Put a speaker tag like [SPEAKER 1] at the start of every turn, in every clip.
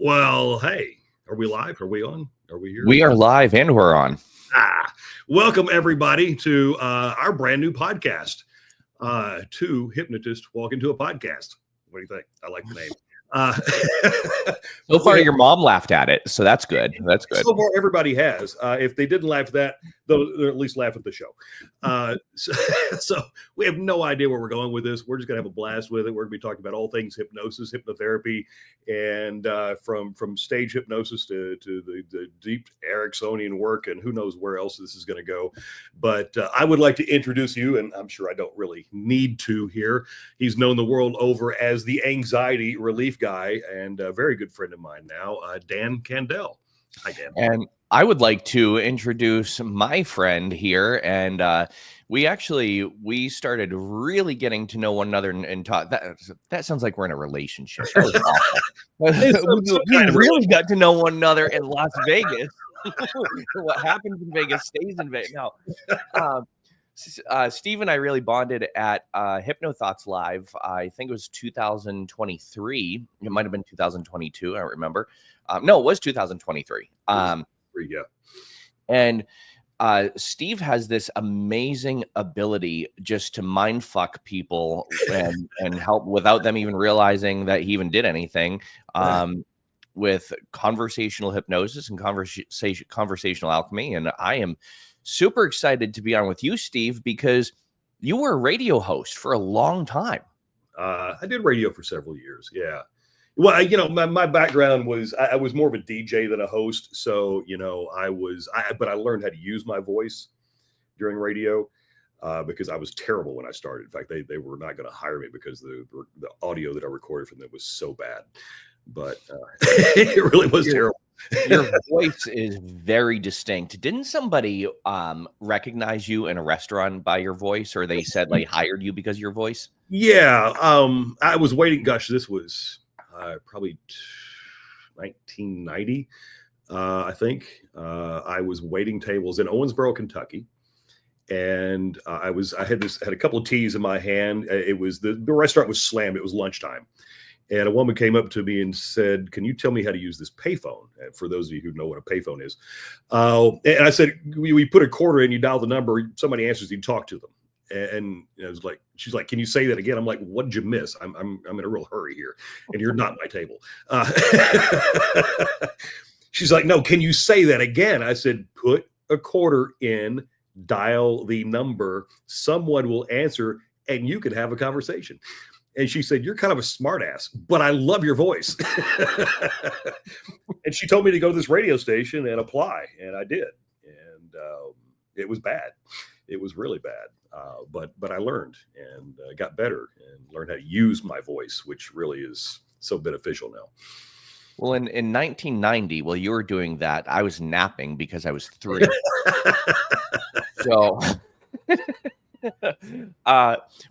[SPEAKER 1] Well, hey, are we live? Are we on? Are we here?
[SPEAKER 2] We are live and we're on.
[SPEAKER 1] Welcome everybody to our brand new podcast. Two hypnotists walk into a podcast. What do you think? I like the name.
[SPEAKER 2] So far, your mom laughed at it, so that's good. That's good.
[SPEAKER 1] So far, everybody has. If they didn't laugh at that, they'll at least laugh at the show. So we have no idea where we're going with this. We're just going to have a blast with it. We're going to be talking about all things hypnosis, hypnotherapy, and from stage hypnosis to the deep Ericksonian work, and who knows where else this is going to go. But I would like to introduce you, and I'm sure I don't really need to here. He's known the world over as the anxiety relief guy, and a very good friend of mine now, Dan Candell. Hi, Dan.
[SPEAKER 2] And I would like to introduce my friend here. And we started really getting to know one another and talk. That sounds like we're in a relationship. We really got to know one another in Las Vegas. What happens in Vegas stays in Vegas. No. Steve and I really bonded at Hypnothoughts Live. I think it was 2023. It might have been 2022. I don't remember. No, it was 2023.
[SPEAKER 1] Yeah.
[SPEAKER 2] And Steve has this amazing ability just to mind fuck people and help without them even realizing that he even did anything. With conversational hypnosis and conversational alchemy. And I am super excited to be on with you, Steve, because you were a radio host for a long time.
[SPEAKER 1] I did radio for several years. Yeah. Well, my background was I was more of a DJ than a host. So, but I learned how to use my voice during radio because I was terrible when I started. In fact, they were not going to hire me because the audio that I recorded from them was so bad. But it really was terrible.
[SPEAKER 2] Your voice is very distinct. Didn't somebody recognize you in a restaurant by your voice, or they said like hired you because of your voice?
[SPEAKER 1] Yeah. I was waiting. Gosh, this was probably 1990. I think I was waiting tables in Owensboro, Kentucky. And I had a couple of teas in my hand. It was the restaurant was slammed. It was lunchtime. And a woman came up to me and said, "Can you tell me how to use this payphone?" And for those of you who know what a payphone is. And I said, we put a quarter in, you dial the number, somebody answers, you talk to them. And it was like, she's like, "Can you say that again?" I'm like, "What did you miss? I'm in a real hurry here. And you're not my table." She's like, "No, can you say that again?" I said, "Put a quarter in, dial the number, someone will answer, and you can have a conversation." And she said, "You're kind of a smart ass, but I love your voice." And she told me to go to this radio station and apply. And I did. And it was bad. It was really bad. But I learned and got better and learned how to use my voice, which really is so beneficial now.
[SPEAKER 2] Well, in 1990, while you were doing that, I was napping because I was 3. So...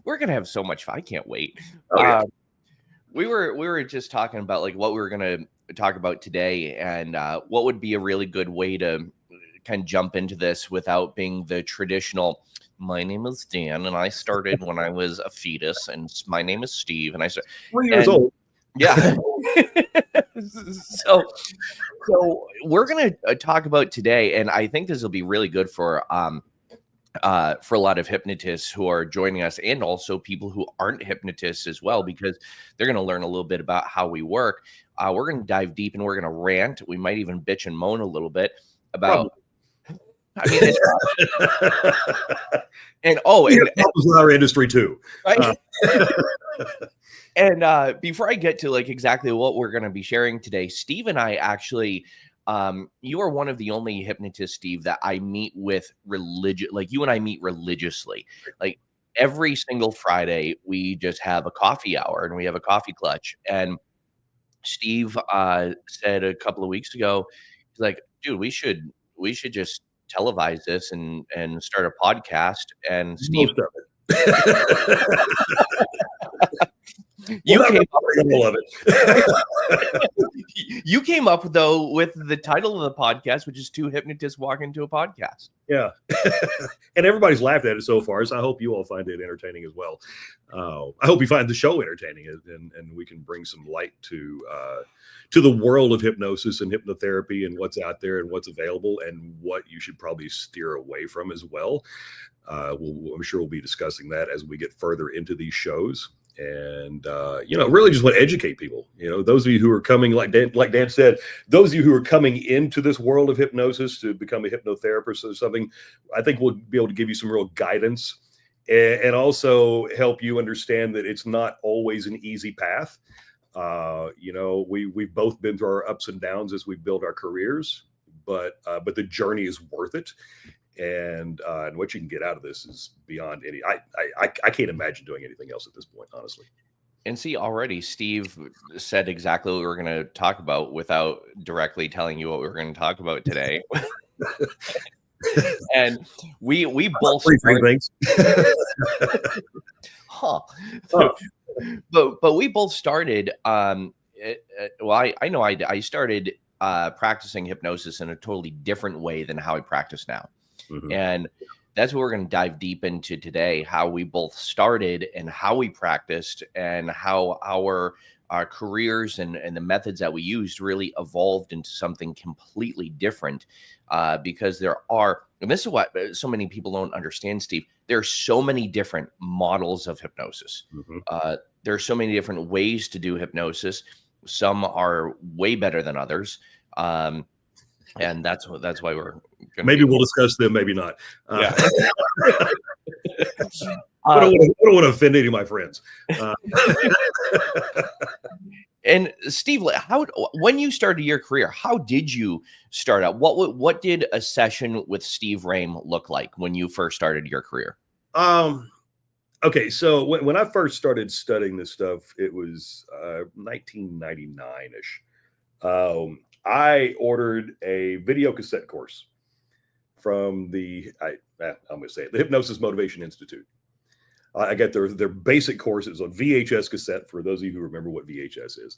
[SPEAKER 2] we're gonna have so much fun. I can't wait. We were just talking about like what we were gonna talk about today, and what would be a really good way to kind of jump into this without being the traditional. My name is Dan, and I started when I was a fetus, and my name is Steve, and I started
[SPEAKER 1] 3 years old.
[SPEAKER 2] Yeah. So we're gonna talk about today, and I think this will be really good for a lot of hypnotists who are joining us, and also people who aren't hypnotists as well, because they're going to learn a little bit about how we work. We're going to dive deep and we're going to rant. We might even bitch and moan a little bit about. I mean, and
[SPEAKER 1] in our industry too.
[SPEAKER 2] Right? And before I get to like exactly what we're going to be sharing today, Steve and I actually. You are one of the only hypnotists, Steve, that I meet with like you and I meet religiously. Like every single Friday, we just have a coffee hour and we have a coffee clutch. And Steve said a couple of weeks ago, he's like, "Dude, we should just televise this and start a podcast." And Steve, You came up
[SPEAKER 1] of it.
[SPEAKER 2] You came up though with the title of the podcast, which is Two Hypnotists Walk Into a Podcast.
[SPEAKER 1] Yeah. And everybody's laughed at it so far, so I hope you all find it entertaining as well. I hope you find the show entertaining, and we can bring some light to the world of hypnosis and hypnotherapy and what's out there and what's available and what you should probably steer away from as well. I'm sure we'll be discussing that as we get further into these shows. And really just want to educate people. Those of you who are coming, like Dan said, those of you who are coming into this world of hypnosis to become a hypnotherapist or something, I think we'll be able to give you some real guidance and also help you understand that it's not always an easy path. We've both been through our ups and downs as we build our careers, but the journey is worth it. And what you can get out of this is beyond any. I can't imagine doing anything else at this point, honestly.
[SPEAKER 2] And see, already Steve said exactly what we were going to talk about without directly telling you what we were going to talk about today. And we both
[SPEAKER 1] things.
[SPEAKER 2] But we both started. I know I started practicing hypnosis in a totally different way than how I practice now. Mm-hmm. And that's what we're going to dive deep into today, how we both started and how we practiced and how our careers and the methods that we used really evolved into something completely different because there are, and this is what so many people don't understand, Steve, there are so many different models of hypnosis. Mm-hmm. There are so many different ways to do hypnosis. Some are way better than others. And that's why we're
[SPEAKER 1] maybe we'll discuss them, maybe not.
[SPEAKER 2] Yeah.
[SPEAKER 1] I don't want to offend any of my friends.
[SPEAKER 2] And Steve, when you started your career, how did you start out? What did a session with Steve Roehm look like when you first started your career?
[SPEAKER 1] Okay, so when I first started studying this stuff, it was 1999-ish. I ordered a video cassette course from I'm going to say it, the Hypnosis Motivation Institute. I got their basic course. It was on VHS cassette, for those of you who remember what VHS is.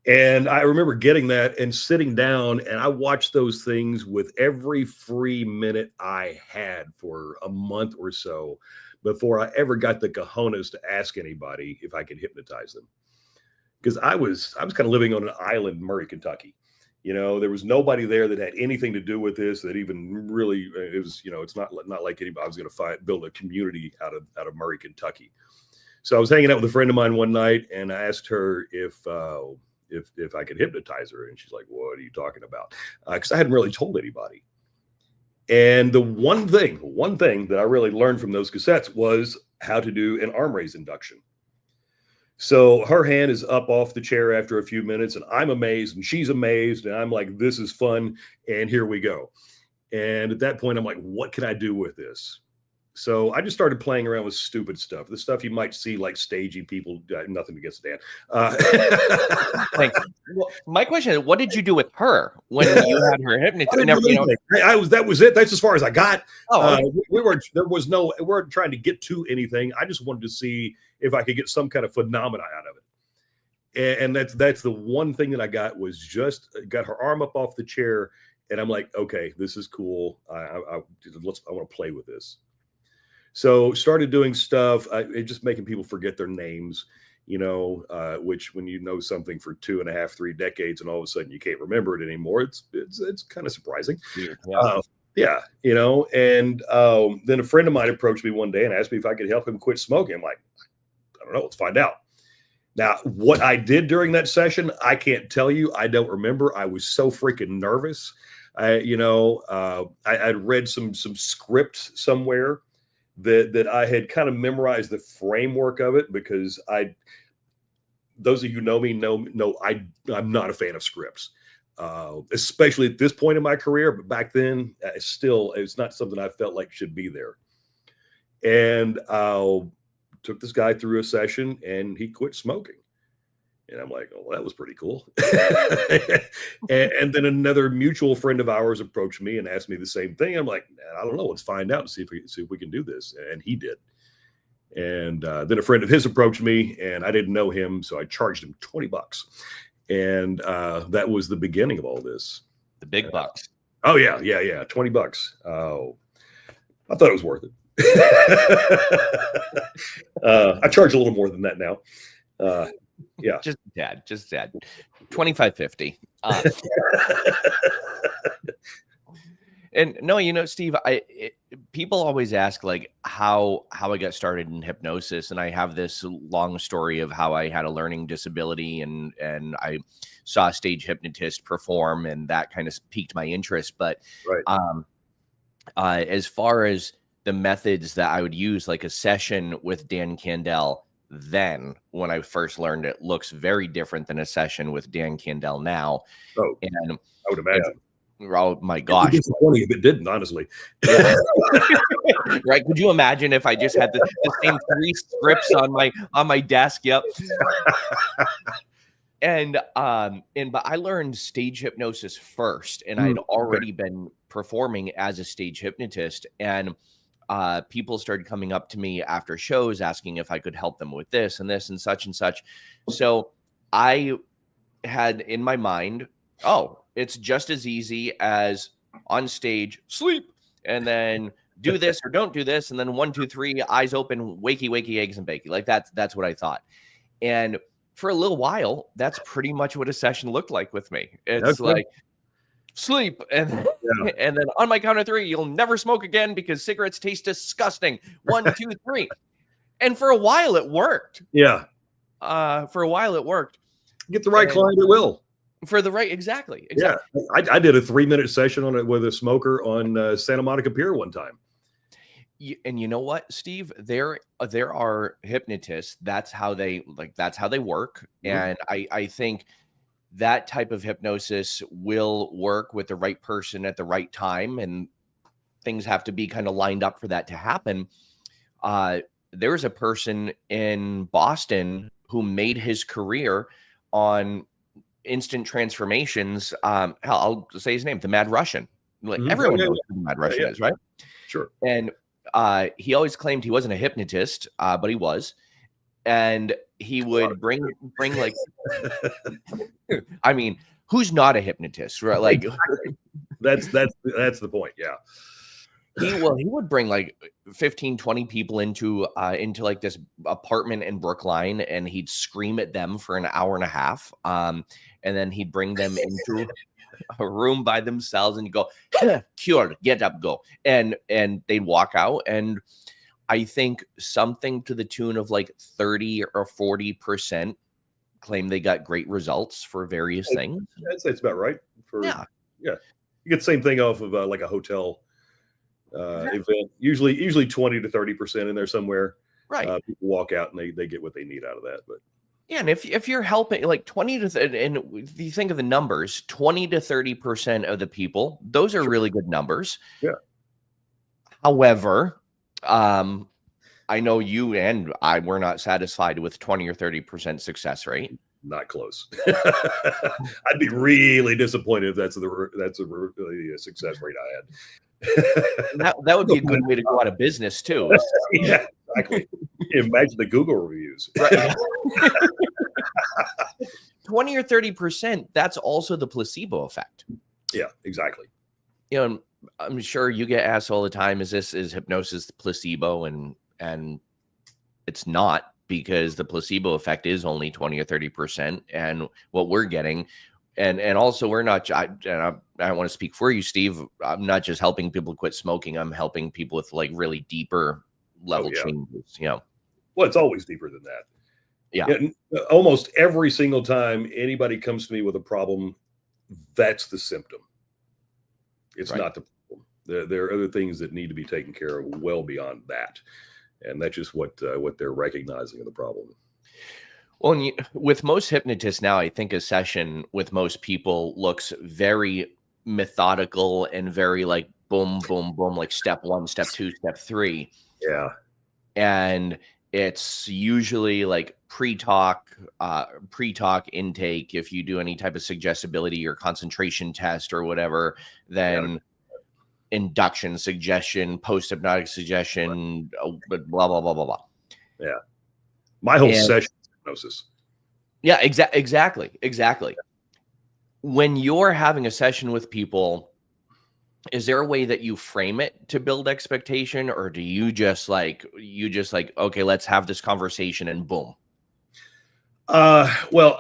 [SPEAKER 1] And I remember getting that and sitting down, and I watched those things with every free minute I had for a month or so before I ever got the cojones to ask anybody if I could hypnotize them. Because I was kind of living on an island in Murray, Kentucky. There was nobody there that had anything to do with this, that even really, it was, it's not like anybody, I was going to build a community out of Murray, Kentucky. So I was hanging out with a friend of mine one night, and I asked her if I could hypnotize her. And she's like, "What are you talking about?" Because I hadn't really told anybody. And the one thing that I really learned from those cassettes was how to do an arm raise induction. So her hand is up off the chair after a few minutes, and I'm amazed, and she's amazed, and I'm like, this is fun, and here we go. And at that point, I'm like, what can I do with this? So I just started playing around with stupid stuff, the stuff you might see like stagey people. Nothing against Dan.
[SPEAKER 2] Thanks. Well, my question is, what did you do with her when you had her hypnotized?
[SPEAKER 1] That was it. That's as far as I got.
[SPEAKER 2] Okay.
[SPEAKER 1] We weren't trying to get to anything. I just wanted to see if I could get some kind of phenomena out of it. And that's the one thing that I got, was just got her arm up off the chair, and I'm like, okay, this is cool. I want to play with this. So started doing stuff, just making people forget their names, which when you know something for 2.5, 3 decades and all of a sudden you can't remember it anymore, it's kind of surprising. Yeah. And then a friend of mine approached me one day and asked me if I could help him quit smoking. I'm like, I don't know, let's find out. Now, what I did during that session, I can't tell you. I don't remember. I was so freaking nervous. I'd read some script somewhere that I had kind of memorized the framework of it, because those of you who know me know I'm not a fan of scripts, especially at this point in my career. But back then, it's not something I felt like should be there. And took this guy through a session, and he quit smoking. And I'm like, oh, well, that was pretty cool. and then another mutual friend of ours approached me and asked me the same thing. I'm like, I don't know. Let's find out and see if we can do this. And he did. And then a friend of his approached me, and I didn't know him, so I charged him $20. And that was the beginning of all this.
[SPEAKER 2] The big bucks.
[SPEAKER 1] Oh, yeah. $20. Oh, I thought it was worth it. I charge a little more than that now. Yeah.
[SPEAKER 2] Just dad. $25.50. And no, Steve, people always ask like how I got started in hypnosis, and I have this long story of how I had a learning disability and I saw a stage hypnotist perform, and that kind of piqued my interest. But as far as the methods that I would use, like a session with Dan Candell, then when I first learned it, looks very different than a session with Dan Candell now.
[SPEAKER 1] Oh,
[SPEAKER 2] and
[SPEAKER 1] I would imagine.
[SPEAKER 2] Oh my gosh!
[SPEAKER 1] It's funny if it didn't, honestly.
[SPEAKER 2] Yeah. Right? Could you imagine if I just had the same 3 scripts on my desk? Yep. But I learned stage hypnosis first, and I'd already been performing as a stage hypnotist, and people started coming up to me after shows asking if I could help them with this and this and such and such. So I had in my mind, it's just as easy as on stage, sleep, and then do this or don't do this, and then 1, 2, 3, eyes open, wakey, eggs and bakey. Like that's what I thought. And for a little while, that's pretty much what a session looked like with me. It's like sleep, and then on my count of 3, you'll never smoke again because cigarettes taste disgusting. 1, 2, 3. And for a while it worked.
[SPEAKER 1] Yeah.
[SPEAKER 2] For a while it worked.
[SPEAKER 1] Get the right client, it will.
[SPEAKER 2] For the right, exactly.
[SPEAKER 1] Yeah, I did a 3-minute session on it with a smoker on Santa Monica Pier one time.
[SPEAKER 2] And you know what, Steve? There are hypnotists. That's how they work. And I think that type of hypnosis will work with the right person at the right time, and things have to be kind of lined up for that to happen. There was a person in Boston who made his career on instant transformations. Hell, I'll say his name, the Mad Russian. Like everyone knows who the Mad Russian is, right?
[SPEAKER 1] Sure.
[SPEAKER 2] And he always claimed he wasn't a hypnotist, but he was. And he would bring like, I mean, who's not a hypnotist, right? Like
[SPEAKER 1] that's the point. Yeah.
[SPEAKER 2] He would bring like 15, 20 people into like this apartment in Brookline, and he'd scream at them for an hour and a half. And then he'd bring them into a room by themselves, and you go, cured, get up, go. And they'd walk out. And I think something to the tune of like 30 or 40% claim they got great results for various things.
[SPEAKER 1] I'd say it's about right. Yeah. You get the same thing off of like a hotel event. Usually 20 to 30% in there somewhere.
[SPEAKER 2] Right.
[SPEAKER 1] People walk out and they get what they need out of that. But
[SPEAKER 2] yeah, and if you're helping like 20 to and if you think of the numbers, 20 to 30% of the people, those are really good numbers.
[SPEAKER 1] Yeah.
[SPEAKER 2] However, I know you and I were not satisfied with 20 or 30% success rate.
[SPEAKER 1] Not close. I'd be really disappointed if that's a success rate I had.
[SPEAKER 2] that would be a good way to go out of business too.
[SPEAKER 1] Yeah, exactly. Imagine the Google reviews.
[SPEAKER 2] Right. 20 or 30%, that's also the placebo effect.
[SPEAKER 1] Yeah, exactly.
[SPEAKER 2] You know, I'm sure you get asked all the time, is hypnosis the placebo? And it's not, because the placebo effect is only 20 or 30%. And what we're getting, and also we're not, I don't want to speak for you, Steve. I'm not just helping people quit smoking. I'm helping people with like really deeper level changes, you know.
[SPEAKER 1] Well, it's always deeper than that.
[SPEAKER 2] Yeah.
[SPEAKER 1] Almost every single time anybody comes to me with a problem, that's the symptom. It's not the problem. There are other things that need to be taken care of well beyond that. And that's just what they're recognizing of the problem.
[SPEAKER 2] Well, and with most hypnotists now, I think a session with most people looks very methodical and very like boom, boom, boom, like step 1, step 2, step 3.
[SPEAKER 1] Yeah.
[SPEAKER 2] And it's usually like pre-talk intake. If you do any type of suggestibility or concentration test or whatever, then induction, suggestion, post-hypnotic suggestion, blah, blah, blah, blah, blah.
[SPEAKER 1] Yeah. My whole
[SPEAKER 2] And
[SPEAKER 1] session is hypnosis.
[SPEAKER 2] yeah, exactly. When you're having a session with people, is there a way that you frame it to build expectation, or do you just like okay, let's have this conversation and boom?
[SPEAKER 1] Well,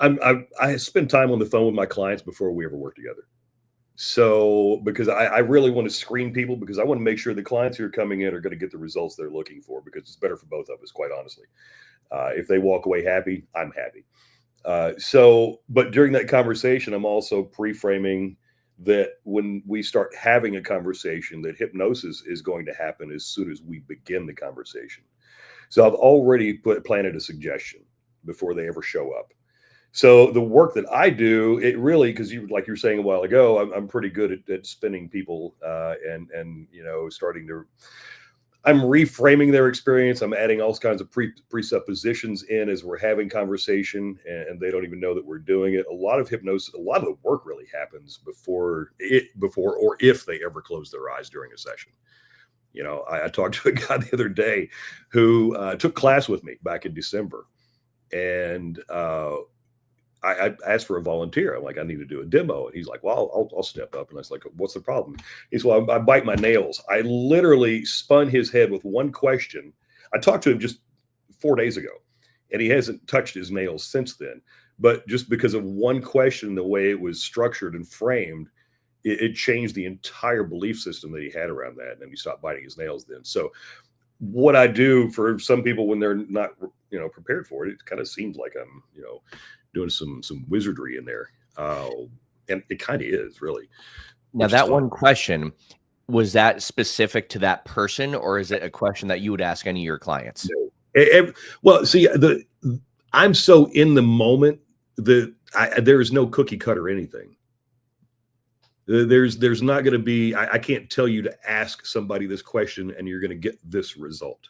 [SPEAKER 1] I spend time on the phone with my clients before we ever work together. So, because I really want to screen people, because I want to make sure the clients who are coming in are going to get the results they're looking for, because it's better for both of us, quite honestly. If they walk away happy, I'm happy. But during that conversation, I'm also pre-framing that when we start having a conversation, that hypnosis is going to happen as soon as we begin the conversation. So I've already planted a suggestion before they ever show up. So the work that I do, it really, because like you were saying a while ago, I'm pretty good at spinning people, and starting to. I'm reframing their experience. I'm adding all kinds of presuppositions in as we're having conversation, and they don't even know that we're doing it. A lot of hypnosis, a lot of the work really happens before or if they ever close their eyes during a session. I talked to a guy the other day who took class with me back in December, and I asked for a volunteer. I'm like, I need to do a demo. And he's like, well, I'll step up. And I was like, what's the problem? He's, well, I bite my nails. I literally spun his head with one question. I talked to him just 4 days ago, and he hasn't touched his nails since then. But just because of one question, the way it was structured and framed, it changed the entire belief system that he had around that. And he stopped biting his nails then. So what I do for some people when they're not, prepared for it, it kind of seems like I'm, doing some wizardry in there. And it kind of is, really.
[SPEAKER 2] Now, that one question, was that specific to that person, or is it a question that you would ask any of your clients?
[SPEAKER 1] No. Well, see, I'm so in the moment that there is no cookie cutter anything. There's not going to be, I can't tell you to ask somebody this question and you're going to get this result.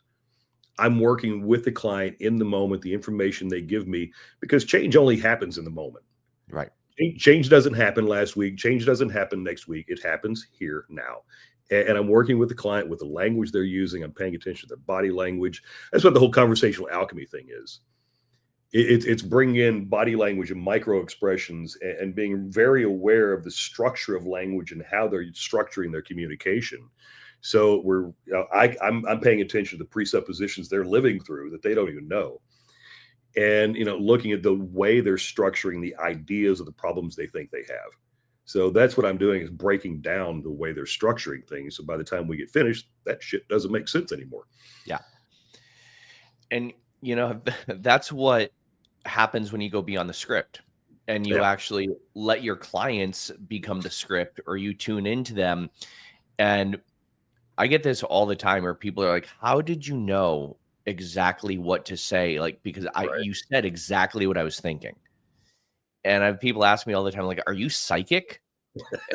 [SPEAKER 1] I'm working with the client in the moment, the information they give me, because change only happens in the moment.
[SPEAKER 2] Right.
[SPEAKER 1] Change doesn't happen last week. Change doesn't happen next week. It happens here now. And I'm working with the client with the language they're using. I'm paying attention to their body language. That's what the whole conversational alchemy thing is. It's bringing in body language and micro expressions, and being very aware of the structure of language and how they're structuring their communication. So I'm paying attention to the presuppositions they're living through that they don't even know. And, looking at the way they're structuring the ideas of the problems they think they have. So that's what I'm doing, is breaking down the way they're structuring things. So by the time we get finished, that shit doesn't make sense anymore.
[SPEAKER 2] Yeah. And, that's what happens when you go beyond the script and you actually let your clients become the script, or you tune into them. And I get this all the time where people are like, how did you know exactly what to say? Like, because you said exactly what I was thinking. And I have people ask me all the time, like, are you psychic?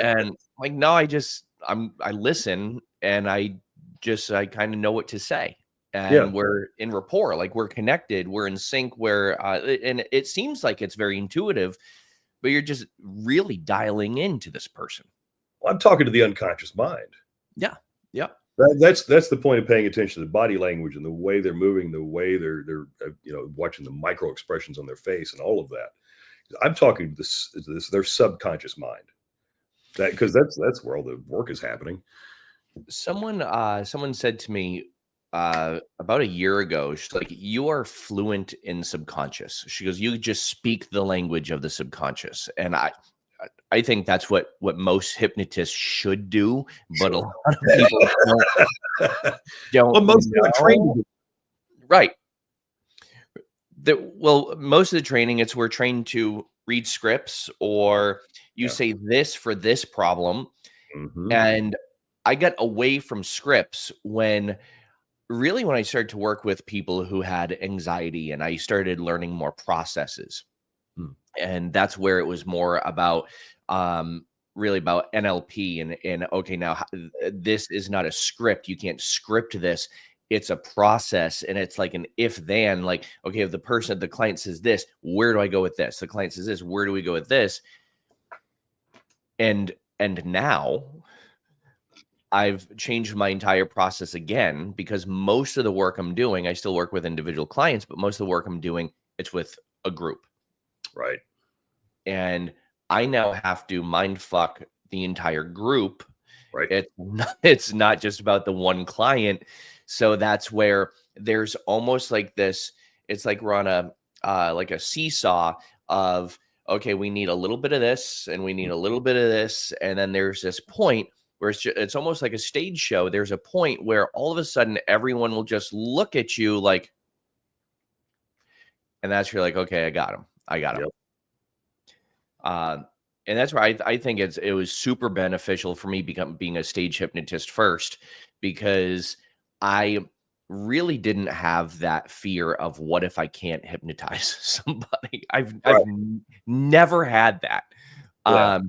[SPEAKER 2] And I'm like, no, I listen, and I kind of know what to say. And we're in rapport, like we're connected, we're in sync, and it seems like it's very intuitive, but you're just really dialing into this person.
[SPEAKER 1] Well, I'm talking to the unconscious mind.
[SPEAKER 2] Yeah. Yeah.
[SPEAKER 1] That's the point of paying attention to the body language and the way they're moving, the way they're watching the micro expressions on their face and all of that. I'm talking to their subconscious mind. Because that's where all the work is happening.
[SPEAKER 2] Someone said to me about a year ago, she's like, you are fluent in subconscious. She goes, you just speak the language of the subconscious. And I think that's what most hypnotists should do, but a lot of people don't
[SPEAKER 1] well, most people are trained.
[SPEAKER 2] Right. Most of the training, we're trained to read scripts, or you say this for this problem.
[SPEAKER 1] Mm-hmm.
[SPEAKER 2] And I got away from scripts when I started to work with people who had anxiety, and I started learning more processes. And that's where it was more about really about NLP and okay, now this is not a script. You can't script this. It's a process, and it's like an if then, like, okay, if the client says this, where do I go with this? The client says this, where do we go with this? And now I've changed my entire process again, because most of the work I'm doing, I still work with individual clients, but most of the work I'm doing, it's with a group.
[SPEAKER 1] Right.
[SPEAKER 2] And I now have to mind fuck the entire group.
[SPEAKER 1] Right.
[SPEAKER 2] It's not just about the one client. So that's where there's almost like this, it's like we're on a seesaw of, okay, we need a little bit of this and we need a little bit of this. And then there's this point where it's almost like a stage show. There's a point where all of a sudden everyone will just look at you like, and that's you're like, okay, I got him.
[SPEAKER 1] Yep.
[SPEAKER 2] And that's where I think it was super beneficial for me being a stage hypnotist first, because I really didn't have that fear of what if I can't hypnotize somebody. I've never had that.
[SPEAKER 1] Yeah.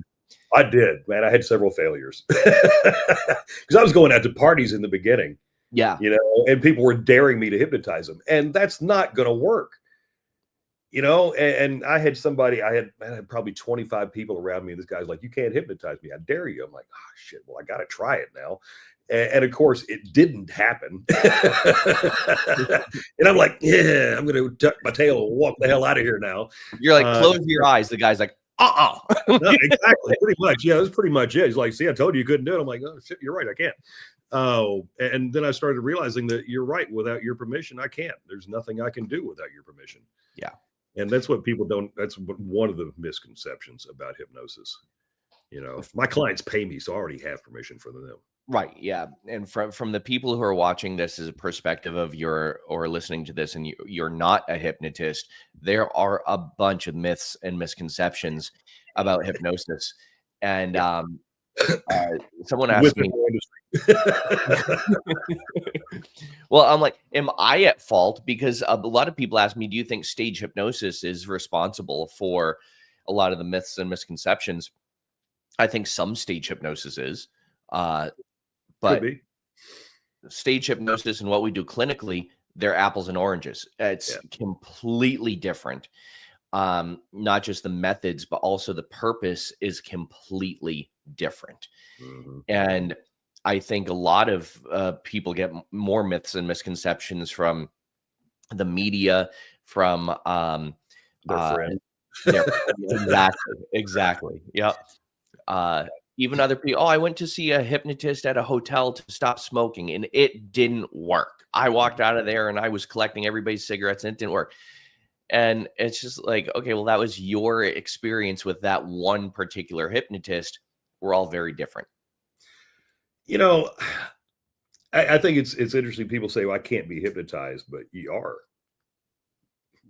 [SPEAKER 1] I did, man. I had several failures because I was going out to parties in the beginning.
[SPEAKER 2] Yeah.
[SPEAKER 1] And people were daring me to hypnotize them, and that's not going to work. And I had probably 25 people around me. And this guy's like, "You can't hypnotize me. I dare you." I'm like, "Oh shit. Well, I got to try it now." And of course it didn't happen. And I'm like, "Yeah, I'm going to tuck my tail and walk the hell out of here now."
[SPEAKER 2] You're like, close your eyes. The guy's like,
[SPEAKER 1] no, exactly. Pretty much. Yeah, that's pretty much it. He's like, "See, I told you couldn't do it." I'm like, "Oh shit, you're right. I can't." Oh, and then I started realizing that you're right. Without your permission, I can't. There's nothing I can do without your permission.
[SPEAKER 2] Yeah.
[SPEAKER 1] And that's what people don't, that's one of the misconceptions about hypnosis. My clients pay me, so I already have permission from them.
[SPEAKER 2] Right. Yeah. And from the people who are watching this as a perspective of or listening to this, and you're not a hypnotist, there are a bunch of myths and misconceptions about hypnosis. And someone asked me, well, I'm like, am I at fault? Because a lot of people ask me, do you think stage hypnosis is responsible for a lot of the myths and misconceptions? I think some stage hypnosis is, but stage hypnosis and what we do clinically, they're apples and oranges. It's completely different. Not just the methods, but also the purpose is completely different.
[SPEAKER 1] Mm-hmm.
[SPEAKER 2] And I think a lot of people get more myths and misconceptions from the media, from
[SPEAKER 1] their friends.
[SPEAKER 2] Exactly. Yep. Even other people. Oh, I went to see a hypnotist at a hotel to stop smoking, and it didn't work. I walked out of there and I was collecting everybody's cigarettes, and it didn't work. And it's just like, okay, well, that was your experience with that one particular hypnotist. We're all very different.
[SPEAKER 1] I think it's interesting. People say, "Well, I can't be hypnotized," but you are.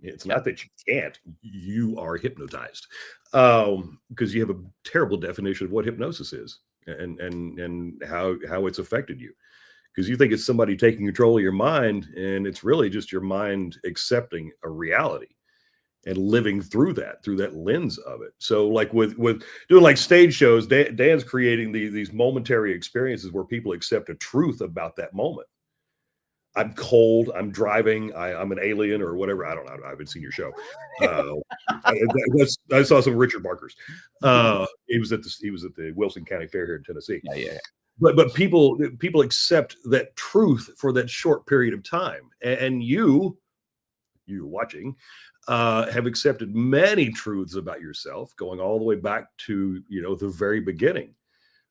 [SPEAKER 1] It's not that you can't. You are hypnotized, because you have a terrible definition of what hypnosis is and how it's affected you. Because you think it's somebody taking control of your mind, and it's really just your mind accepting a reality and living through that lens of it. So like with doing like stage shows, Dan's creating these momentary experiences where people accept a truth about that moment. I'm cold, I'm driving, I'm an alien or whatever. I don't know. I haven't seen your show. I saw some Richard Barkers. He was at the Wilson County Fair here in Tennessee.
[SPEAKER 2] Yeah.
[SPEAKER 1] But people accept that truth for that short period of time. And you watching have accepted many truths about yourself, going all the way back to the very beginning,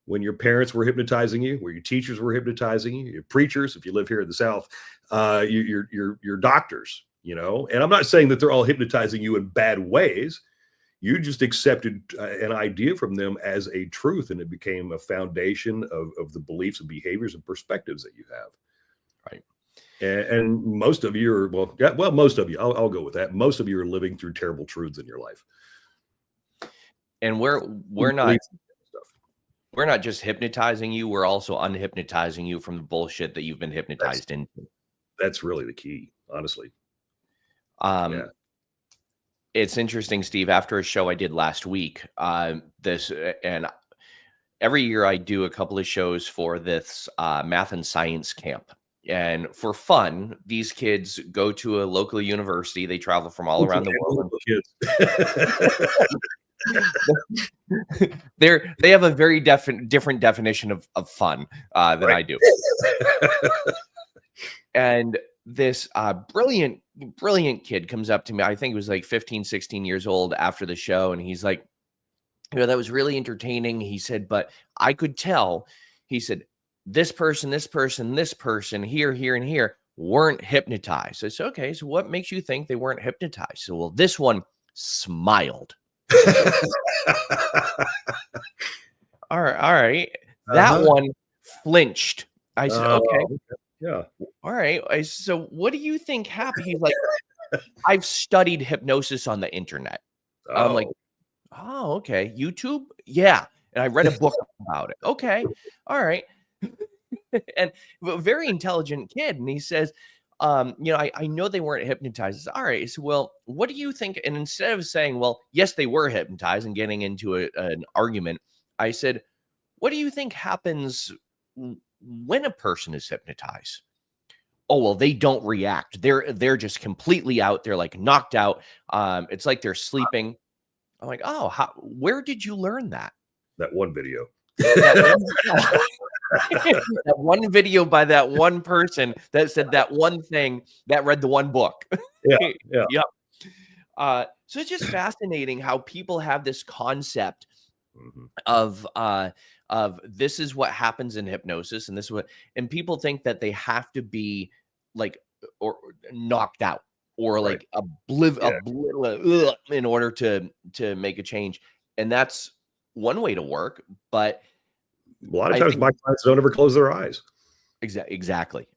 [SPEAKER 1] when your parents were hypnotizing you, where your teachers were hypnotizing you, your preachers, if you live here in the South, your doctors. And I'm not saying that they're all hypnotizing you in bad ways. You just accepted an idea from them as a truth, and it became a foundation of the beliefs and behaviors and perspectives that you have.
[SPEAKER 2] Right.
[SPEAKER 1] And most of you are, most of you, I'll go with that. Most of you are living through terrible truths in your life.
[SPEAKER 2] And we're not just hypnotizing you, we're also unhypnotizing you from the bullshit that you've been hypnotized into.
[SPEAKER 1] That's really the key, honestly.
[SPEAKER 2] It's interesting, Steve, after a show I did last week, and every year I do a couple of shows for this math and science camp. And for fun, these kids go to a local university. They travel from all around the world. They have a very different definition of fun than I do. And this brilliant kid comes up to me. I think it was like 15, 16 years old after the show. And he's like, that was really entertaining. He said, but I could tell, he said, this person, here, and here weren't hypnotized. I said, okay, so what makes you think they weren't hypnotized? So, well, this one smiled. All right. That one flinched. I said, okay.
[SPEAKER 1] Yeah.
[SPEAKER 2] All right. So what do you think happened? He's like, I've studied hypnosis on the internet. I'm like, oh, okay. YouTube? Yeah. And I read a book about it. Okay. All right. And a very intelligent kid. And he says, I know they weren't hypnotized. Said, all right. So, well, what do you think? And instead of saying, well, yes, they were hypnotized and getting into an argument, I said, what do you think happens when a person is hypnotized? Oh, well, they don't react. They're just completely out. They're like knocked out. It's like they're sleeping. I'm like, oh, where did you learn that?
[SPEAKER 1] That one video.
[SPEAKER 2] That one video by that one person that said that one thing that read the one book.
[SPEAKER 1] Yeah.
[SPEAKER 2] Yep. So it's just fascinating how people have this concept of this is what happens in hypnosis, and this is what, and people think that they have to be like or knocked out or like in order to make a change, and that's one way to work. But
[SPEAKER 1] a lot of times my clients don't ever close their eyes.
[SPEAKER 2] Exactly.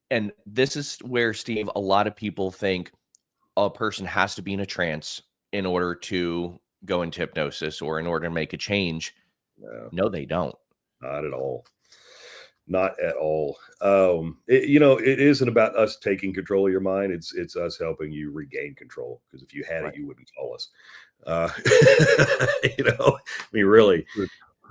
[SPEAKER 2] And this is where, Steve, a lot of people think a person has to be in a trance in order to go into hypnosis or in order to make a change. No, they don't.
[SPEAKER 1] Not at all. Not at all. It isn't about us taking control of your mind. It's us helping you regain control. Because if you had it, you wouldn't call us. Really,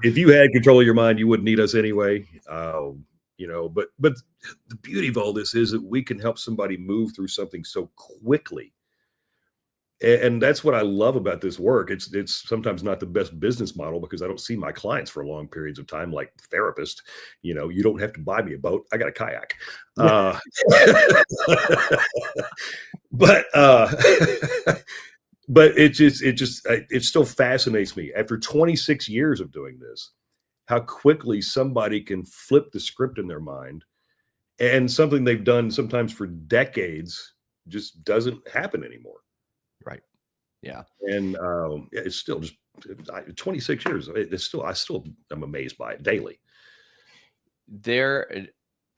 [SPEAKER 1] if you had control of your mind, you wouldn't need us anyway. But the beauty of all this is that we can help somebody move through something so quickly. And that's what I love about this work. It's sometimes not the best business model because I don't see my clients for long periods of time, like therapist. You don't have to buy me a boat. I got a kayak. But it still fascinates me after 26 years of doing this, how quickly somebody can flip the script in their mind, and something they've done sometimes for decades just doesn't happen anymore.
[SPEAKER 2] Right. Yeah.
[SPEAKER 1] And it's still just 26 years. I still am amazed by it daily.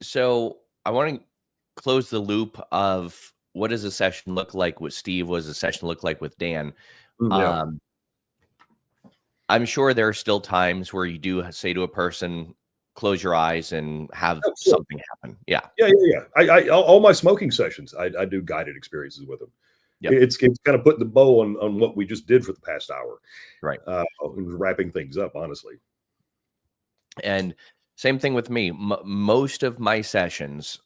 [SPEAKER 2] So I want to close the loop of what does a session look like with Steve? What does a session look like with Dan?
[SPEAKER 1] Yeah.
[SPEAKER 2] I'm sure there are still times where you do say to a person, close your eyes and have something happen. Yeah.
[SPEAKER 1] All my smoking sessions, I do guided experiences with them. Yep. It's kind of putting the bow on what we just did for the past hour.
[SPEAKER 2] Right.
[SPEAKER 1] Wrapping things up, honestly.
[SPEAKER 2] And same thing with me. Most of my sessions,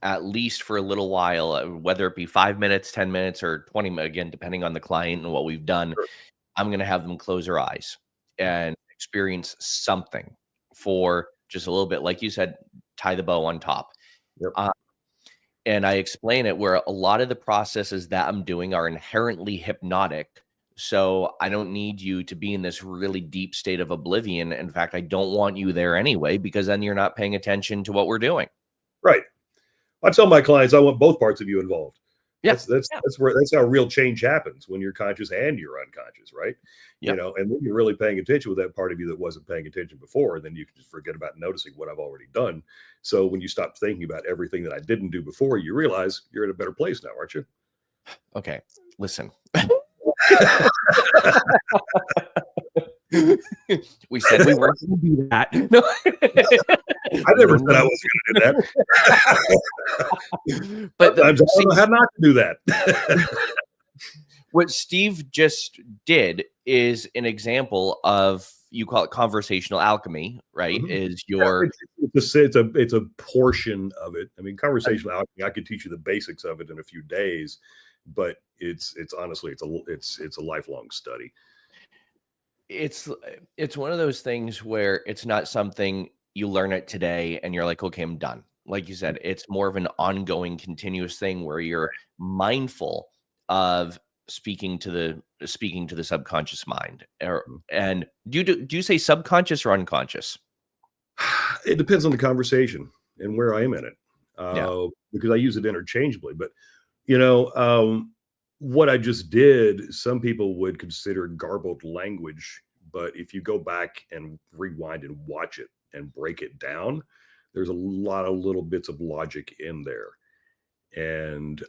[SPEAKER 2] at least for a little while, whether it be 5 minutes, 10 minutes, or 20, again, depending on the client and what we've done, sure, I'm going to have them close their eyes and experience something for just a little bit. Like you said, tie the bow on top. Yep. And I explain it where a lot of the processes that I'm doing are inherently hypnotic. So I don't need you to be in this really deep state of oblivion. In fact, I don't want you there anyway, because then you're not paying attention to what we're doing.
[SPEAKER 1] Right. I tell my clients I want both parts of you involved.
[SPEAKER 2] Yeah.
[SPEAKER 1] That's how real change happens, when you're conscious and you're unconscious, right? Yep. And then you're really paying attention with that part of you that wasn't paying attention before, and then you can just forget about noticing what I've already done. So when you stop thinking about everything that I didn't do before, you realize you're in a better place now, aren't you?
[SPEAKER 2] Okay, listen. We said we weren't going to do that. No.
[SPEAKER 1] I never said I wasn't going to do that. But I don't know how not to do that.
[SPEAKER 2] What Steve just did is an example of, you call it conversational alchemy, right? Mm-hmm. Is your
[SPEAKER 1] it's a portion of it. I mean, conversational alchemy, I could teach you the basics of it in a few days, but it's honestly it's a lifelong study.
[SPEAKER 2] it's it's one of those things where it's not something you learn it today and you're like, okay, I'm done. Like you said, it's more of an ongoing, continuous thing where you're mindful of speaking to the subconscious mind. And do you say subconscious or unconscious?
[SPEAKER 1] It depends on the conversation and where I am in it,
[SPEAKER 2] Yeah.
[SPEAKER 1] because I use it interchangeably. But you know, what I just did, some people would consider garbled language. But if you go back and rewind and watch it and break it down, there's a lot of little bits of logic in there, and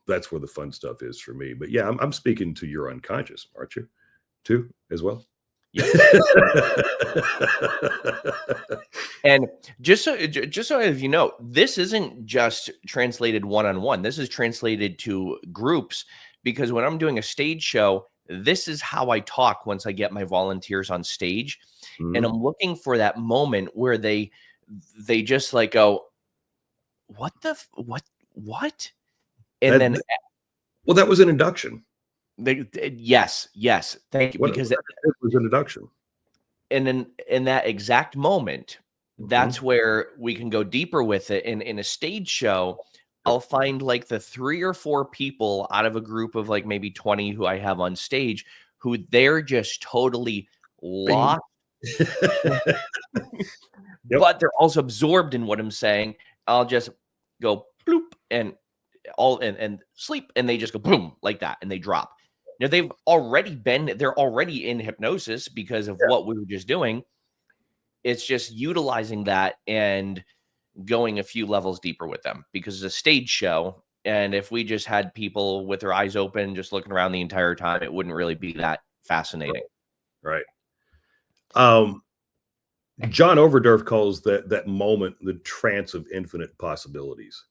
[SPEAKER 1] that's where the fun stuff is for me. But yeah, I'm speaking to your unconscious, aren't you? Too, as well.
[SPEAKER 2] Yes. And just so you know, this isn't just translated one-on-one. This is translated to groups because when I'm doing a stage show, this is how I talk once I get my volunteers on stage. And I'm
[SPEAKER 1] Mhm.
[SPEAKER 2] looking for that moment where they just like go, "What the what?" And
[SPEAKER 1] That
[SPEAKER 2] then
[SPEAKER 1] well, that was an induction.
[SPEAKER 2] yes, yes, thank you.
[SPEAKER 1] What
[SPEAKER 2] Because
[SPEAKER 1] I did was an induction.
[SPEAKER 2] and then in that exact moment,
[SPEAKER 1] Mhm.
[SPEAKER 2] that's where we can go deeper with it. In a stage show,
[SPEAKER 1] Yep.
[SPEAKER 2] I'll find like the 3 or 4 people out of a group of like maybe 20 who I have on stage who they're just totally
[SPEAKER 1] Bing.
[SPEAKER 2] lost,
[SPEAKER 1] Yep.
[SPEAKER 2] but they're also absorbed in what I'm saying. I'll just go bloop and and sleep, and they just go boom like that, and they drop. Now they're already in hypnosis because of
[SPEAKER 1] Yeah.
[SPEAKER 2] what we were just doing. It's just utilizing that and going a few levels deeper with them because it's a stage show. And if we just had people with their eyes open, just looking around the entire time, it wouldn't really be that fascinating.
[SPEAKER 1] Right. Um, John Overdorf calls that moment the trance of infinite possibilities.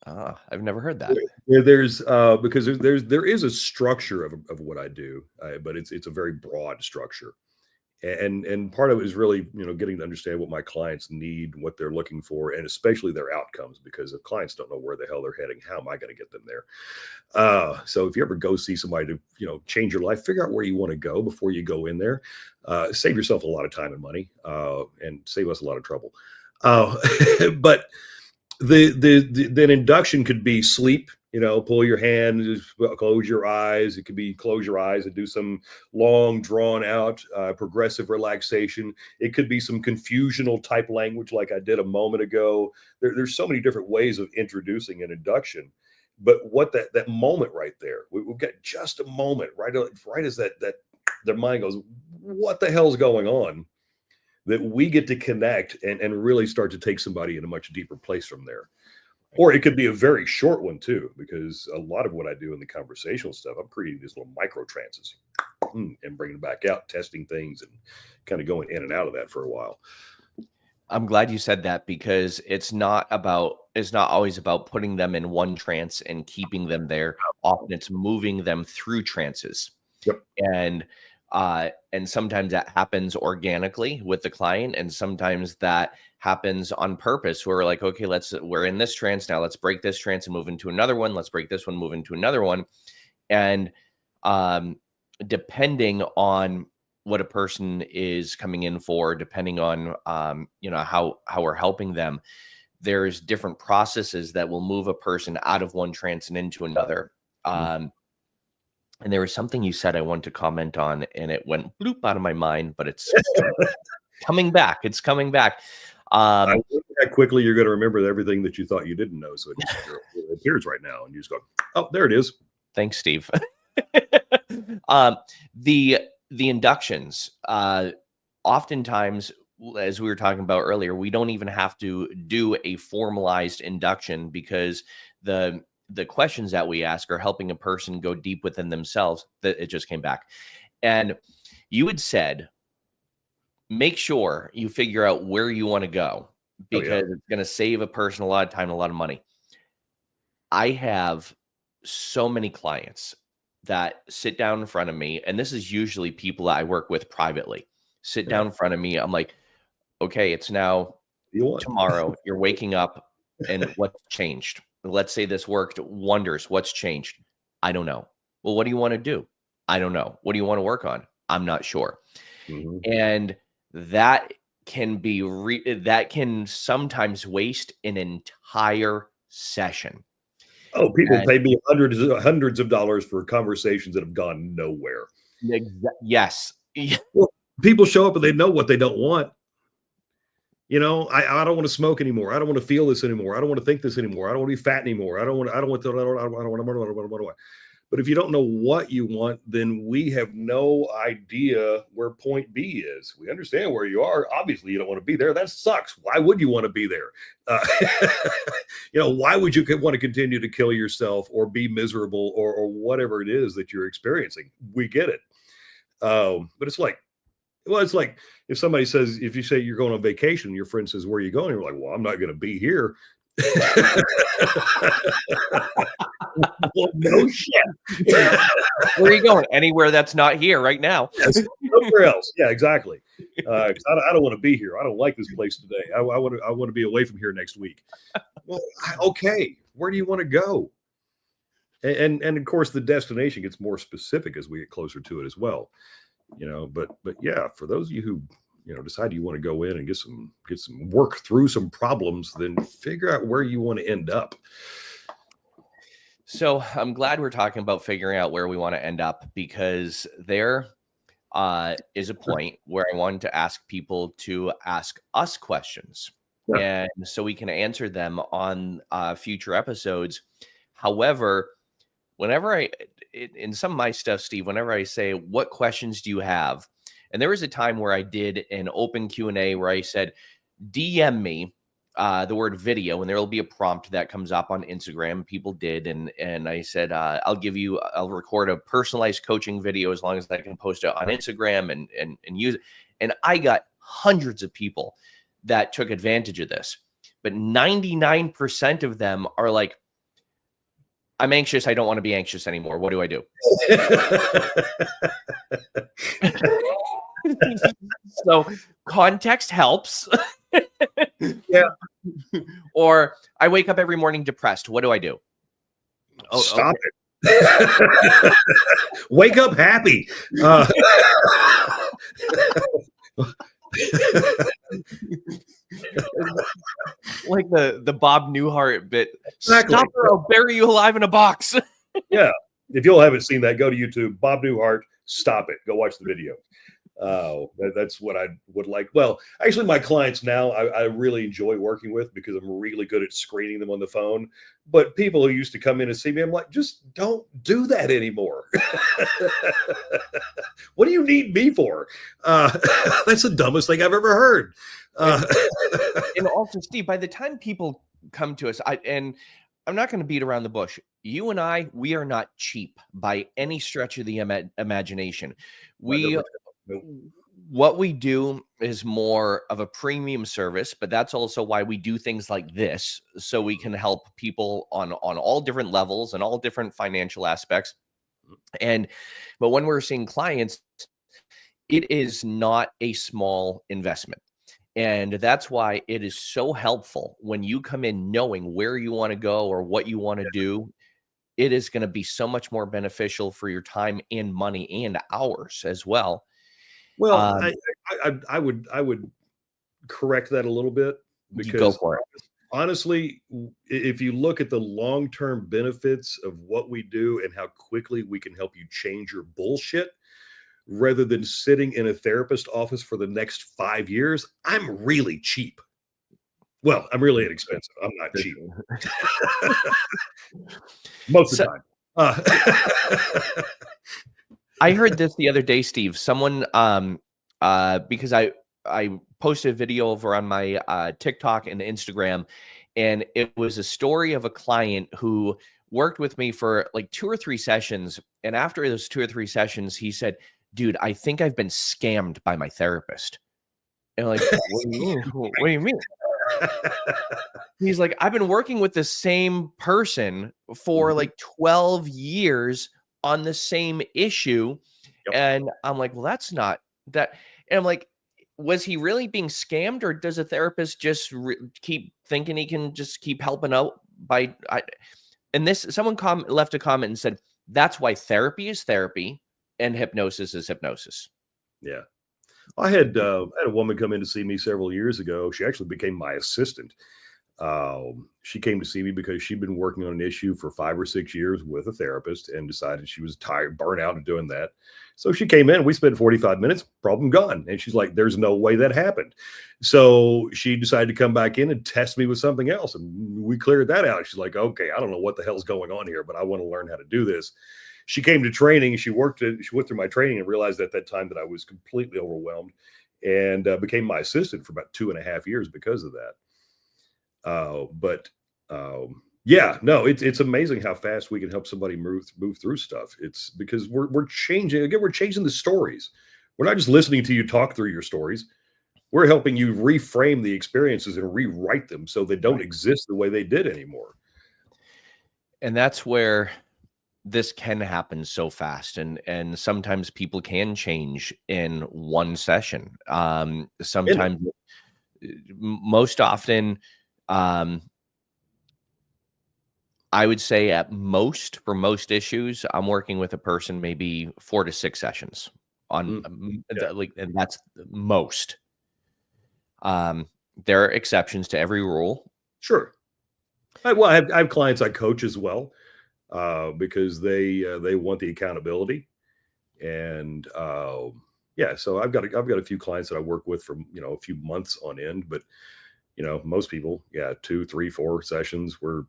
[SPEAKER 2] Ah, I've never heard that.
[SPEAKER 1] There's because there is a structure of what I do, but it's a very broad structure. And part of it is really, getting to understand what my clients need, what they're looking for, and especially their outcomes, because if clients don't know where the hell they're heading, how am I going to get them there? So if you ever go see somebody to, change your life, figure out where you want to go before you go in there. Save yourself a lot of time and money, and save us a lot of trouble. uh, but then induction could be sleep. Pull your hand, just close your eyes. It could be close your eyes and do some long, drawn out, progressive relaxation. It could be some confusional type language, like I did a moment ago. There's so many different ways of introducing an induction. But what that moment right there, we've got just a moment, right as that their mind goes, what the hell's going on? That we get to connect and really start to take somebody in a much deeper place from there. Or it could be a very short one too, because a lot of what I do in the conversational stuff, I'm creating these little micro trances and bringing them back out, testing things, and kind of going in and out of that for a while.
[SPEAKER 2] I'm glad you said that because it's not always about putting them in one trance and keeping them there. Often it's moving them through trances.
[SPEAKER 1] Yep.
[SPEAKER 2] And sometimes that happens organically with the client, and sometimes that happens on purpose. We're like, okay, we're in this trance now. Let's break this trance and move into another one. Let's break this one, move into another one. And um, depending on what a person is coming in for, depending on how we're helping them, there's different processes that will move a person out of one trance and into another. Um, and there was something you said I wanted to comment on, and it went bloop out of my mind, but it's coming back. It's coming back.
[SPEAKER 1] I think that quickly you're going to remember everything that you thought you didn't know. So it appears right now, and you just go, "Oh, there it is."
[SPEAKER 2] Thanks, Steve. um, the inductions, oftentimes, as we were talking about earlier, we don't even have to do a formalized induction because the questions that we ask are helping a person go deep within themselves. That it just came back, and you had said, make sure you figure out where you want to go
[SPEAKER 1] Oh yeah.
[SPEAKER 2] because it's going to save a person a lot of time and a lot of money. I have so many clients that sit down in front of me, and this is usually people that I work with privately. Sit
[SPEAKER 1] Yeah.
[SPEAKER 2] down in front of me. I'm like, okay, it's now
[SPEAKER 1] You want?
[SPEAKER 2] tomorrow. You're waking up, and what's changed? Let's say this worked wonders. What's changed? I don't know. Well, what do you want to do? I don't know. What do you want to work on? I'm not sure.
[SPEAKER 1] Mhm.
[SPEAKER 2] And that can be that can sometimes waste an entire session.
[SPEAKER 1] Oh, people
[SPEAKER 2] And
[SPEAKER 1] pay me hundreds of dollars for conversations that have gone nowhere.
[SPEAKER 2] yes.
[SPEAKER 1] Well, people show up and they know what they don't want. You know, I don't want to smoke anymore. I don't want to feel this anymore. I don't want to think this anymore. I don't want to be fat anymore. I don't want to, what do I? But if you don't know what you want, then we have no idea where point B is. We understand where you are. Obviously, you don't want to be there. That sucks. Why would you want to be there? Uh, why would you want to continue to kill yourself or be miserable or whatever it is that you're experiencing? We get it. But it's like, well, it's like if somebody says, if you say you're going on vacation, your friend says, where are you going? You're like, well, I'm not going to be here. Well, no shit.
[SPEAKER 2] Where are you going? Anywhere that's not here right now.
[SPEAKER 1] Yes, somewhere else. Yeah, exactly. 'Cause I don't want to be here. I don't like this place today. I want to be away from here next week. Well, okay. Where do you want to go? And of course, the destination gets more specific as we get closer to it as well. But yeah, for those of you who decide you want to go in and get some work through some problems, then figure out where you want to end up.
[SPEAKER 2] So I'm glad we're talking about figuring out where we want to end up, because there is a point where I wanted to ask people to ask us questions, and so we can answer them on future episodes. However, whenever in some of my stuff, Steve, whenever I say, what questions do you have? And there was a time where I did an open Q&A where I said, DM me the word video, and there will be a prompt that comes up on Instagram. People did. And I said, I'll record a personalized coaching video as long as I can post it on Instagram and use it. And I got hundreds of people that took advantage of this, but 99% of them are like, I'm anxious. I don't want to be anxious anymore. What do I do? So context helps.
[SPEAKER 1] Yeah.
[SPEAKER 2] Or I wake up every morning depressed. What do I do?
[SPEAKER 1] Oh, stop it. Wake up happy.
[SPEAKER 2] Like the Bob Newhart bit.
[SPEAKER 1] Exactly.
[SPEAKER 2] Stop or I'll bury you alive in a box.
[SPEAKER 1] Yeah. If you all haven't seen that, go to YouTube. Bob Newhart. Stop it. Go watch the video. That's what I would like. Well, actually, my clients now, I really enjoy working with, because I'm really good at screening them on the phone. But people who used to come in and see me, I'm like, just don't do that anymore. What do you need me for? That's the dumbest thing I've ever heard.
[SPEAKER 2] And also, Steve, by the time people come to us, I'm not going to beat around the bush. You and I, we are not cheap by any stretch of the imagination. What we do is more of a premium service, but that's also why we do things like this, so we can help people on all different levels and all different financial aspects. But when we're seeing clients, it is not a small investment. And that's why it is so helpful when you come in knowing where you want to go or what you want to do. It is going to be so much more beneficial for your time and money and hours as well.
[SPEAKER 1] Well, I would correct that a little bit, because
[SPEAKER 2] go for it.
[SPEAKER 1] Honestly, if you look at the long-term benefits of what we do and how quickly we can help you change your bullshit, rather than sitting in a therapist office for the next 5 years, I'm really cheap. Well, I'm really inexpensive. I'm not cheap. Most of the time.
[SPEAKER 2] I heard this the other day, Steve. Someone, because I posted a video over on my TikTok and Instagram, and it was a story of a client who worked with me for like 2 or 3 sessions. And after those 2 or 3 sessions, he said, dude, I think I've been scammed by my therapist. And like, what do you mean? He's like, I've been working with the same person for like 12 years on the same issue. Yep. And I'm like, well, that's not that. And I'm like, was he really being scammed, or does a therapist just keep thinking he can just keep helping out and someone left a comment and said, that's why therapy is therapy. And hypnosis is hypnosis.
[SPEAKER 1] Yeah. I had a woman come in to see me several years ago. She actually became my assistant. She came to see me because she'd been working on an issue for 5 or 6 years with a therapist and decided she was tired, burnt out of doing that. So she came in, we spent 45 minutes, problem gone. And she's like, there's no way that happened. So she decided to come back in and test me with something else. And we cleared that out. She's like, okay, I don't know what the hell's going on here, but I want to learn how to do this. She came to training. She went through my training and realized at that time that I was completely overwhelmed, and became my assistant for about 2.5 years because of that. Yeah, no, it's amazing how fast we can help somebody move through stuff. It's because we're changing again. We're changing the stories. We're not just listening to you talk through your stories. We're helping you reframe the experiences and rewrite them so they don't exist the way they did anymore.
[SPEAKER 2] And that's where this can happen so fast, and sometimes people can change in one session. Sometimes, most often, I would say at most, for most issues, I'm working with a person maybe 4 to 6 sessions on, and that's most. There are exceptions to every rule.
[SPEAKER 1] Sure. I have clients I coach as well, because they want the accountability, and so I've got a few clients that I work with for a few months on end, but most people 2, 3, 4 sessions we're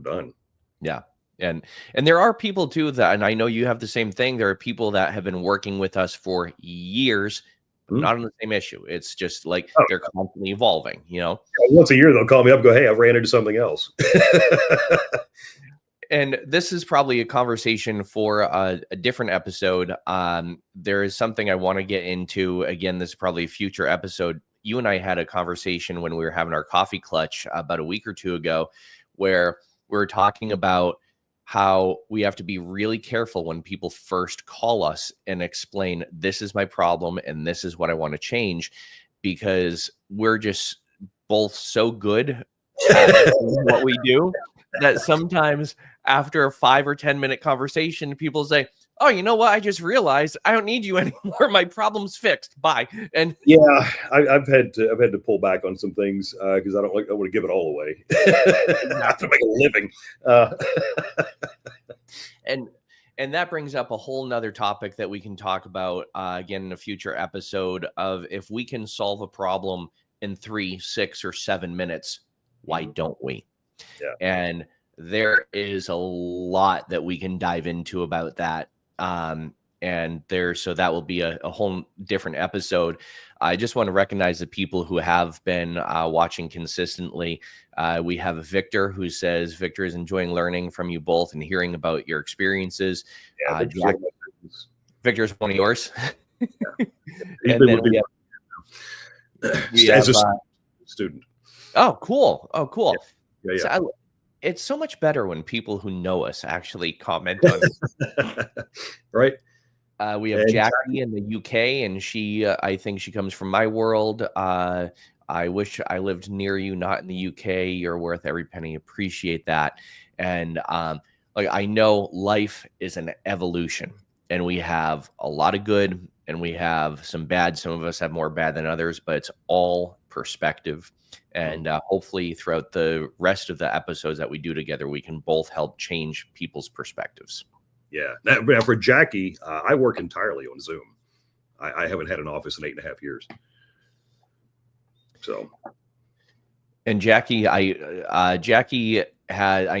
[SPEAKER 1] done.
[SPEAKER 2] Yeah. And there are people too that, and I know you have the same thing, there are people that have been working with us for years, but not on the same issue. It's just like they're constantly evolving,
[SPEAKER 1] Once a year they'll call me up and go, hey, I've ran into something else.
[SPEAKER 2] And this is probably a conversation for a different episode. There is something I want to get into. Again, this is probably a future episode. You and I had a conversation when we were having our coffee clutch about a week or 2 ago, where we were talking about how we have to be really careful when people first call us and explain, this is my problem and this is what I want to change, because we're just both so good at what we do that sometimes after a 5 or 10 minute conversation, people say, oh, you know what? I just realized I don't need you anymore. My problem's fixed. Bye. And
[SPEAKER 1] I've had to pull back on some things because I want to give it all away. I have to make a living.
[SPEAKER 2] And that brings up a whole nother topic that we can talk about again in a future episode of, if we can solve a problem in 3, 6, or 7 minutes, why don't we?
[SPEAKER 1] Yeah.
[SPEAKER 2] And there is a lot that we can dive into about that. So that will be a whole different episode. I just want to recognize the people who have been watching consistently. We have Victor, who says Victor is enjoying learning from you both and hearing about your experiences. Victor's one of yours. And then we have
[SPEAKER 1] a student.
[SPEAKER 2] Oh, cool.
[SPEAKER 1] Yeah.
[SPEAKER 2] So it's so much better when people who know us actually comment on it.
[SPEAKER 1] Right.
[SPEAKER 2] We have Jackie in the UK, and she, I think she comes from my world. I wish I lived near you, not in the UK. You're worth every penny. Appreciate that. And I know life is an evolution, and we have a lot of good and we have some bad. Some of us have more bad than others, but it's all perspective. And hopefully throughout the rest of the episodes that we do together, we can both help change people's perspectives.
[SPEAKER 1] Yeah. Now, for Jackie, I work entirely on Zoom. I haven't had an office in 8.5 years. So.
[SPEAKER 2] And Jackie, I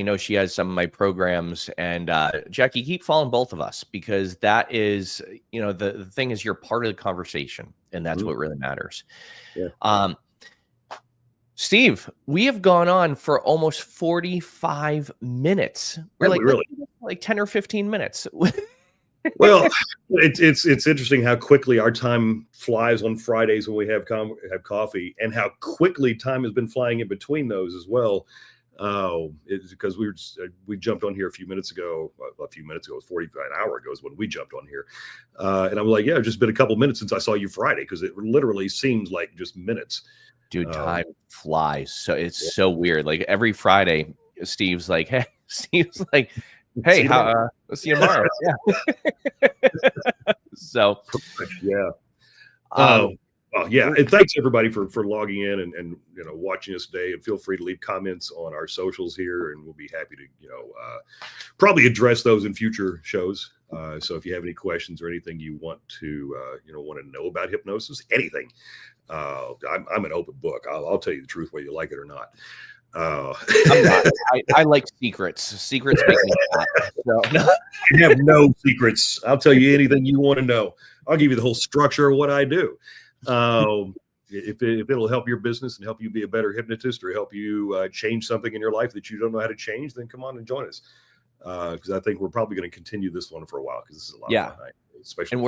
[SPEAKER 2] know she has some of my programs, and Jackie, keep following both of us, because that is, the thing is, you're part of the conversation, and that's what really matters.
[SPEAKER 1] Yeah.
[SPEAKER 2] Steve, we have gone on for almost 45 minutes. We're like 10 or 15 minutes.
[SPEAKER 1] Well, it's interesting how quickly our time flies on Fridays when we have coffee, and how quickly time has been flying in between those as well. It's because we jumped on here a few minutes ago. It was 45 an hour ago is when we jumped on here, and I'm like, it's just been a couple minutes since I saw you Friday, because it literally seems like just minutes.
[SPEAKER 2] Dude, time flies. So it's so weird. Like every Friday, Steve's like, Hey, we'll see you tomorrow. Yeah. So,
[SPEAKER 1] yeah.
[SPEAKER 2] um,
[SPEAKER 1] Well, yeah, and thanks everybody for logging in and watching us today. And feel free to leave comments on our socials here, and we'll be happy to probably address those in future shows. So if you have any questions or anything you want to know about hypnosis, anything, I'm an open book. I'll tell you the truth whether you like it or not.
[SPEAKER 2] I'm not. I like secrets. Secrets make me happy. So.
[SPEAKER 1] I have no secrets. I'll tell you anything you want to know. I'll give you the whole structure of what I do. If it'll help your business and help you be a better hypnotist or help you change something in your life that you don't know how to change, then come on and join us. Because I think we're probably going to continue this one for a while because this is a lot of fun. Especially,
[SPEAKER 2] and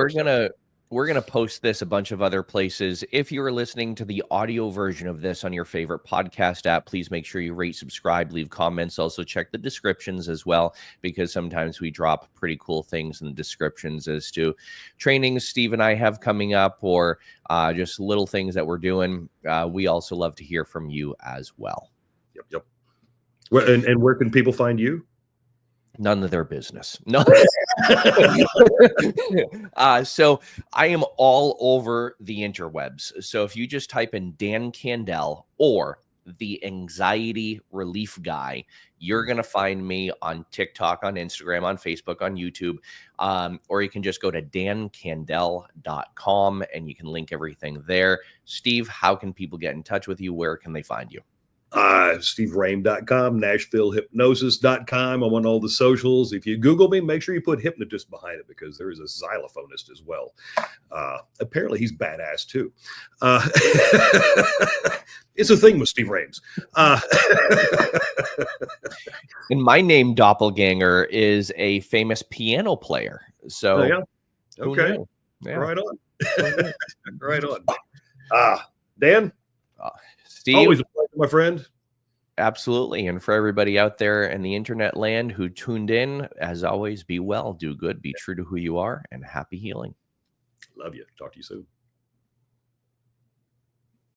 [SPEAKER 2] we're gonna post this a bunch of other places. If you're listening to the audio version of this on your favorite podcast app, please make sure you rate, subscribe, leave comments. Also check the descriptions as well, because sometimes we drop pretty cool things in the descriptions as to trainings Steve and I have coming up, or just little things that we're doing. We also love to hear from you as well.
[SPEAKER 1] Yep. Well, and where can people find you?
[SPEAKER 2] None of their business. No. So I am all over the interwebs. So if you just type in Dan Candell or the anxiety relief guy, you're going to find me on TikTok, on Instagram, on Facebook, on YouTube. Or you can just go to dancandell.com and you can link everything there. Steve, how can people get in touch with you? Where can they find you?
[SPEAKER 1] SteveRoehm.com, NashvilleHypnosis.com. I'm on all the socials. If you Google me, make sure you put hypnotist behind it, because there is a xylophonist as well. Apparently he's badass too. It's a thing with Steve Roehm.
[SPEAKER 2] And my name doppelganger is a famous piano player. So
[SPEAKER 1] yeah. Okay. Yeah. Right on. Right on. Dan?
[SPEAKER 2] Steve,
[SPEAKER 1] always a pleasure, my friend.
[SPEAKER 2] Absolutely. And for everybody out there in the internet land who tuned in, as always, be well, do good, be true to who you are, and happy healing.
[SPEAKER 1] Love you. Talk to you soon.